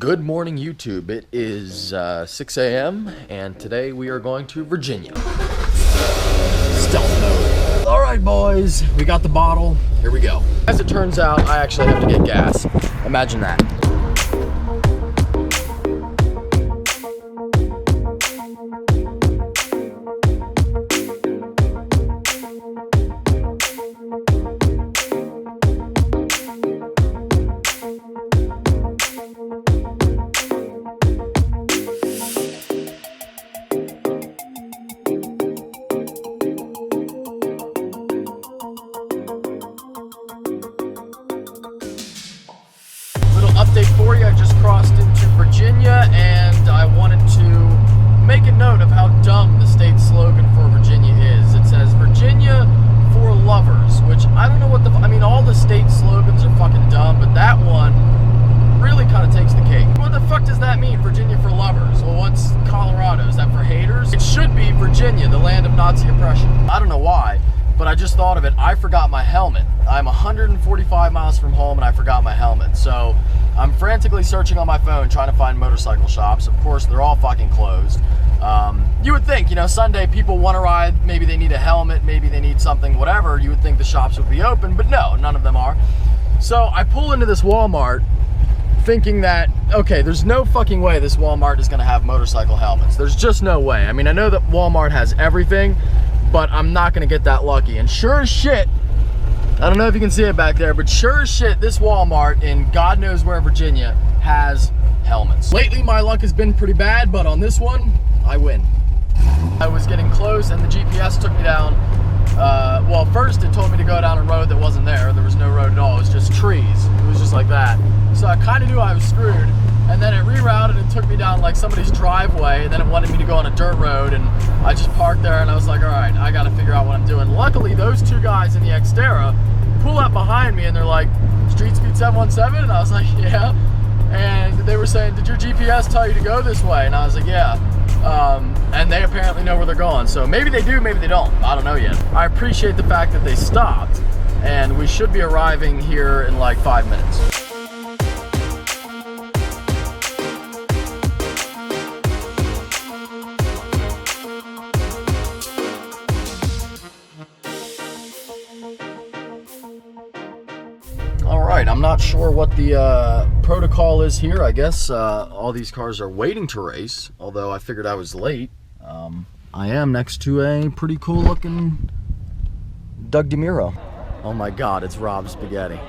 Good morning, YouTube. It is 6 a.m. and today we are going to Virginia. Stealth mode. All right, boys, we got the bottle. Here we go. As it turns out, I actually have to get gas. Imagine that. Update for you. I just crossed into Virginia and I wanted to make a note of how dumb the state slogan for Virginia is. It says Virginia for lovers, which I don't know what I mean, all the state slogans are fucking dumb, but that one really kind of takes the cake. What the fuck does that mean, Virginia for lovers? Well, what's Colorado? Is that for haters? It should be Virginia, the land of Nazi oppression. I don't know why, but I just thought of it. I forgot my helmet. I'm 145 miles from home and I forgot my helmet. So I'm frantically searching on my phone trying to find motorcycle shops. Of course, they're all fucking closed. You would think, you know, Sunday people want to ride, maybe they need a helmet, maybe they need something, whatever. You would think the shops would be open, but no, none of them are. So I pull into this Walmart thinking that, okay, there's no fucking way this Walmart is going to have motorcycle helmets. There's just no way. I mean, I know that Walmart has everything, but I'm not going to get that lucky. And sure as shit, I don't know if you can see it back there, but sure as shit, this Walmart in God knows where, Virginia, has helmets. Lately, my luck has been pretty bad, but on this one, I win. I was getting close and the GPS took me down. Well, first it told me to go down a road that wasn't there. There was no road at all. It was just trees. It was just like that. So I kind of knew I was screwed. And then it rerouted and took me down like somebody's driveway, and then it wanted me to go on a dirt road, and I just parked there and I was like, all right, I gotta figure out what I'm doing. Luckily, those two guys in the Xterra pull up behind me and they're like, Street Speed 717? And I was like, yeah. And they were saying, did your GPS tell you to go this way? And I was like, yeah. And they apparently know where they're going. So maybe they do, maybe they don't. I don't know yet. I appreciate the fact that they stopped, and we should be arriving here in like 5 minutes. Alright, I'm not sure what the protocol is here. I guess all these cars are waiting to race, although I figured I was late. I am next to a pretty cool looking Doug DeMuro. Oh my god, it's Rob Spaghetti.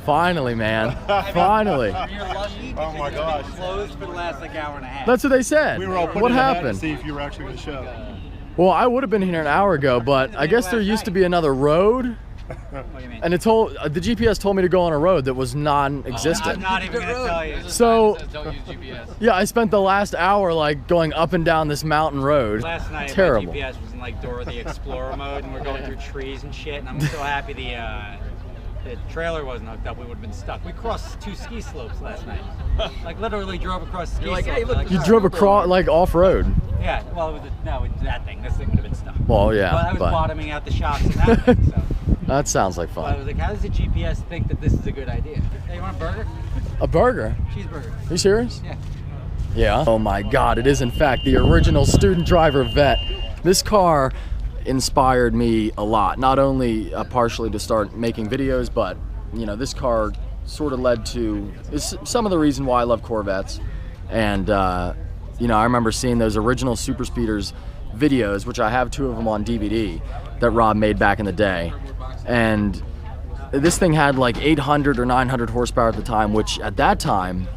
Finally, man. Finally. Oh my gosh. Closed for the last like hour and a half. That's what they said. We were all putting what it out happened? to see if you were actually going to show. Well, I would have been here an hour ago, but I guess there used to be another road. What do you mean? And it told the GPS told me to go on a road that was non-existent. I'm not even gonna tell you. So Don't use GPS. yeah, I spent the last hour like going up and down this mountain road. Last night Terrible. my GPS was in like Dora the Explorer mode, and we're going through trees and shit. And I'm so happy the trailer wasn't hooked up. We would have been stuck. We crossed 2 ski slopes last night. Like literally drove across ski slopes. Hey, look, You drove across like off-road. Yeah. Well, with that thing. This thing would have been stuck. Well, yeah. But I was bottoming out the shocks and that thing. So. That sounds like But I fun. was like, how does the GPS think that this is a good idea? Hey, you want a burger? A burger? Cheeseburger. Are you serious? Yeah. Yeah. Oh my God! It is in fact the original student driver Vette. This car inspired me a lot. Not only partially to start making videos, but you know, this car sort of led to some of the reason why I love Corvettes. And you know, I remember seeing those original Super Speeders videos, which I have 2 of them on DVD, that Rob made back in the day. And this thing had like 800 or 900 horsepower at the time, which at that time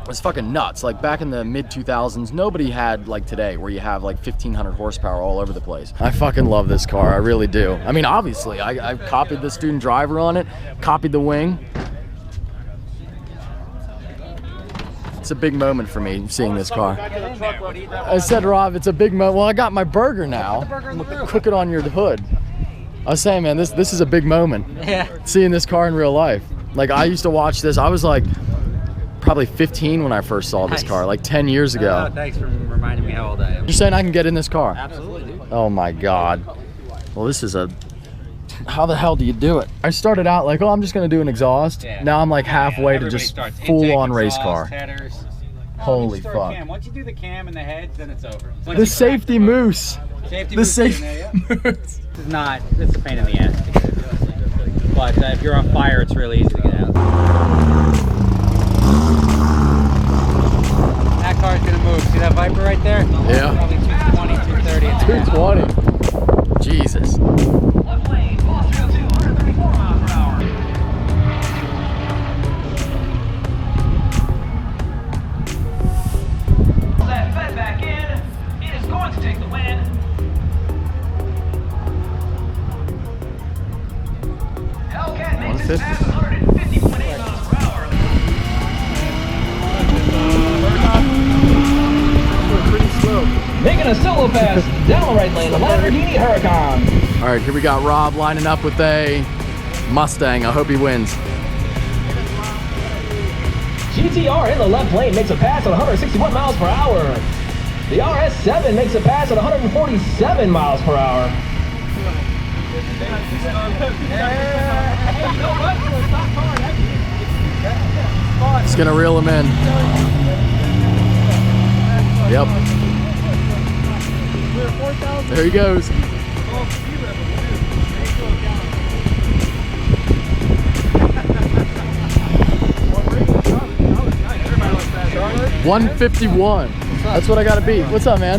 was fucking nuts. Like back in the mid 2000s, nobody had like today where you have like 1500 horsepower all over the place. I fucking love this car, I really do. I mean, obviously, I copied the student driver on it, copied the wing. It's a big moment for me seeing this car. I said, Rob, it's a big moment. Well, I got my burger now. Cook it on your hood. I was saying, man, this is a big moment. Yeah. Seeing this car in real life. Like, I used to watch this. I was like probably 15 when I first saw this car, like 10 years ago. Oh, thanks for reminding me how old I am. You're saying I can get in this car? Absolutely, dude. Oh my God. Well, this is a How the hell do you do it? I started out like, oh, I'm just gonna do an exhaust. Yeah. Now I'm like halfway to Everybody just starts full intake, on race exhaust, car. headers. Holy Start fuck. Cam. Once you do the cam and the heads, then it's over. Once The you safety crack moose. Safety The moose in safety there, yeah. moose. This is not, it's a pain in the ass to get it. But if you're on fire, it's really easy to get out. That car's gonna move. See that Viper right there? Yeah. Probably 220, 230. 220. Jesus. Left lane, Boston 234 miles per hour. That fed back in. It is going to take the win. Hellcat makes it past 150.8 miles per hour. Pretty slow. Making a solo pass down the right lane, the Lamborghini Huracan. All right, here we got Rob lining up with a Mustang. I hope he wins. GTR in the left lane makes a pass at 161 miles per hour. The RS7 makes a pass at 147 miles per hour. It's gonna reel him in. Yep. There he goes. $151. That's what I gotta beat. What's up, man?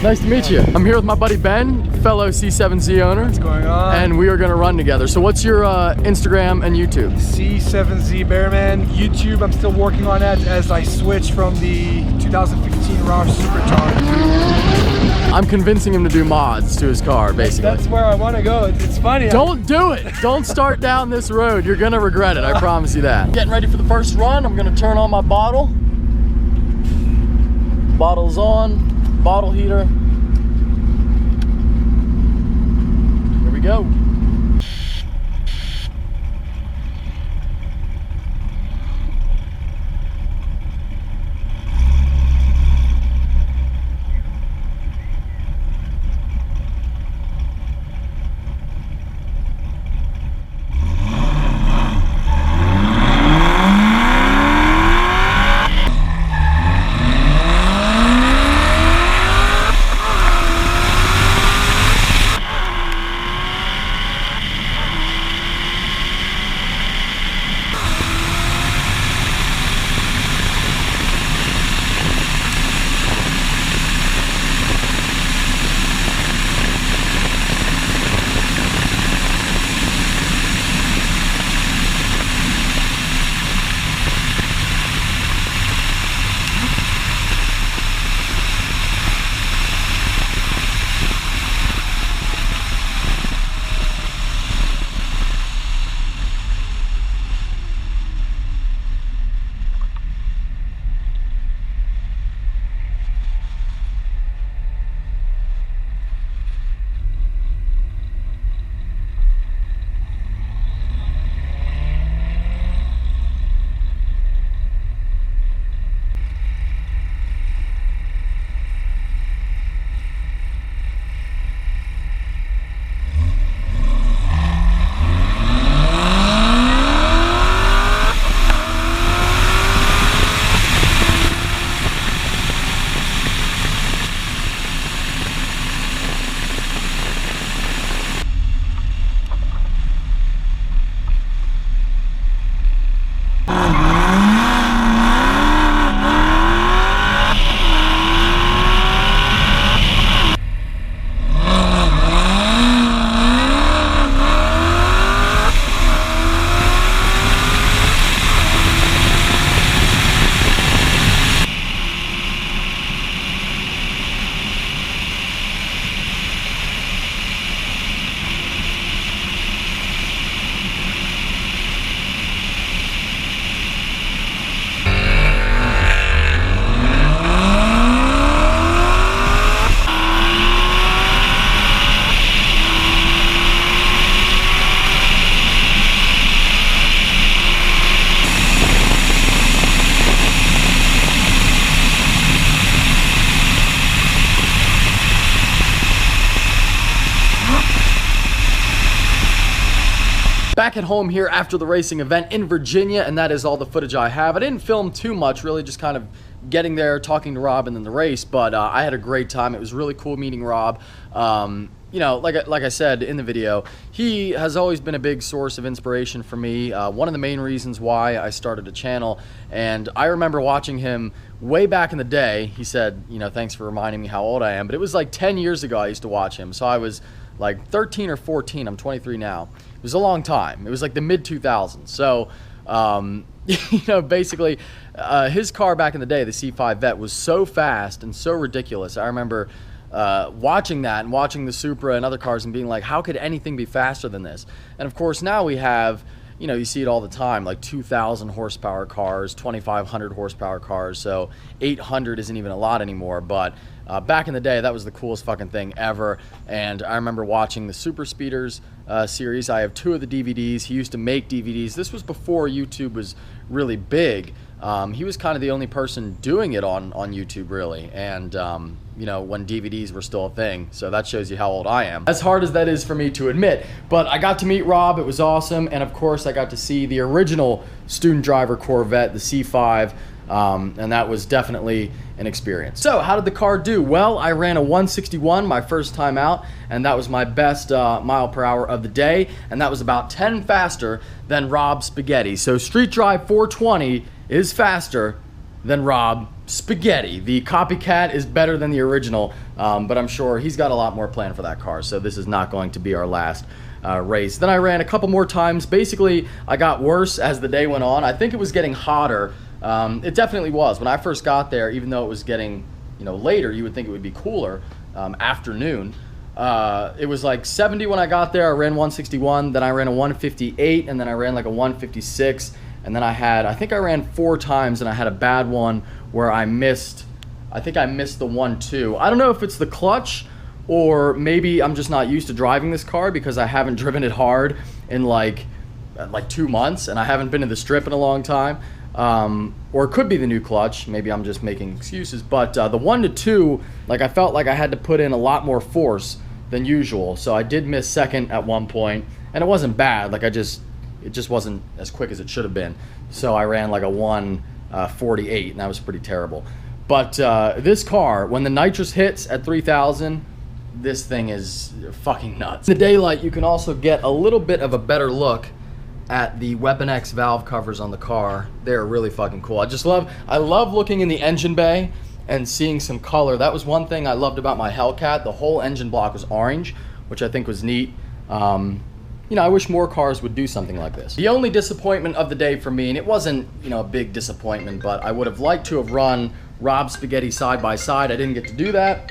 Nice to meet you. I'm here with my buddy Ben, fellow C8 Z owner. What's going on? And we are gonna run together. So what's your Instagram and YouTube? C8 Z Bearman. YouTube, I'm still working on that as I switch from the 2015 Roush Supercharged. I'm convincing him to do mods to his car, basically. That's where I want to go. It's funny. Don't do it. Don't start down this road. You're gonna regret it. I promise you that. Getting ready for the first run. I'm gonna turn on my bottle. Bottle's on. Bottle heater. Here we go. back at home here after the racing event in Virginia, and that is all the footage I have. I didn't film too much, really just kind of getting there, talking to Rob, and then the race, but I had a great time. It was really cool meeting Rob. You know, like I said in the video, he has always been a big source of inspiration for me. One of the main reasons why I started a channel, and I remember watching him way back in the day. He said, you know, thanks for reminding me how old I am, but it was like 10 years ago I used to watch him. So I was like 13 or 14. I'm 23 now. It was a long time. It was like the mid 2000s. So, you know, basically, his car back in the day, the C5 Vet, was so fast and so ridiculous. I remember watching that and watching the Supra and other cars and being like, how could anything be faster than this? And of course, now we have, you know, you see it all the time, like 2,000 horsepower cars, 2,500 horsepower cars. So 800 isn't even a lot anymore. But back in the day, that was the coolest fucking thing ever. And I remember watching the Super Speeders series. I have 2 of the DVDs. He used to make DVDs. This was before YouTube was really big. He was kind of the only person doing it on YouTube, really. And, you know, when DVDs were still a thing. So that shows you how old I am. As hard as that is for me to admit. But I got to meet Rob. It was awesome. And, of course, I got to see the original student driver Corvette, the C5. And that was definitely an experience. So how did the car do? Well, I ran a 161 my first time out, and that was my best mile per hour of the day, and that was about 10 faster than Rob Spaghetti. So Street Drive 420 is faster than Rob Spaghetti. The copycat is better than the original, but I'm sure he's got a lot more planned for that car, so this is not going to be our last race. Then I ran a couple more times. Basically, I got worse as the day went on. I think it was getting hotter. It definitely was. When I first got there, even though it was getting, you know, later, you would think it would be cooler, afternoon. It was like 70 when I got there. I ran 161, then I ran a 158, and then I ran like a 156, and then I think I ran 4 times, and I had a bad one where I missed the 1-2. I don't know if it's the clutch, or maybe I'm just not used to driving this car because I haven't driven it hard in like 2 months, and I haven't been to the strip in a long time. Or it could be the new clutch. Maybe I'm just making excuses. But the 1-2, like, I felt like I had to put in a lot more force than usual. So I did miss second at one point, and it wasn't bad. Like, it just wasn't as quick as it should have been. So I ran like a 1:48, and that was pretty terrible. But this car, when the nitrous hits at 3,000, this thing is fucking nuts. In the daylight, you can also get a little bit of a better look at the Weapon X valve covers on the car. They're really fucking cool. I love looking in the engine bay and seeing some color. That was one thing I loved about my Hellcat. The whole engine block was orange, which I think was neat. You know, I wish more cars would do something like this. The only disappointment of the day for me, and it wasn't, you know, a big disappointment, but I would have liked to have run Rob Spaghetti side by side. I didn't get to do that.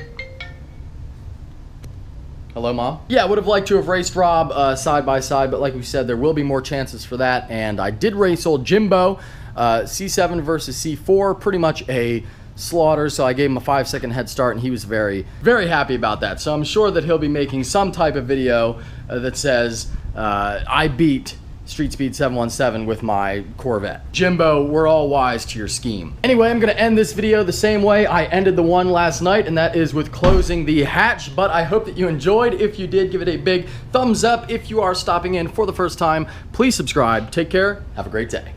Hello, Mom? Yeah, I would have liked to have raced Rob side by side, but like we said, there will be more chances for that. And I did race old Jimbo, C7 versus C4, pretty much a slaughter. So I gave him a 5-second head start, and he was very, very happy about that. So I'm sure that he'll be making some type of video that says, I beat Street Speed 717 with my Corvette. Jimbo, we're all wise to your scheme. Anyway, I'm gonna end this video the same way I ended the one last night, and that is with closing the hatch. But I hope that you enjoyed. If you did, give it a big thumbs up. If you are stopping in for the first time, please subscribe. Take care. Have a great day.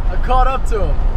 I caught up to him.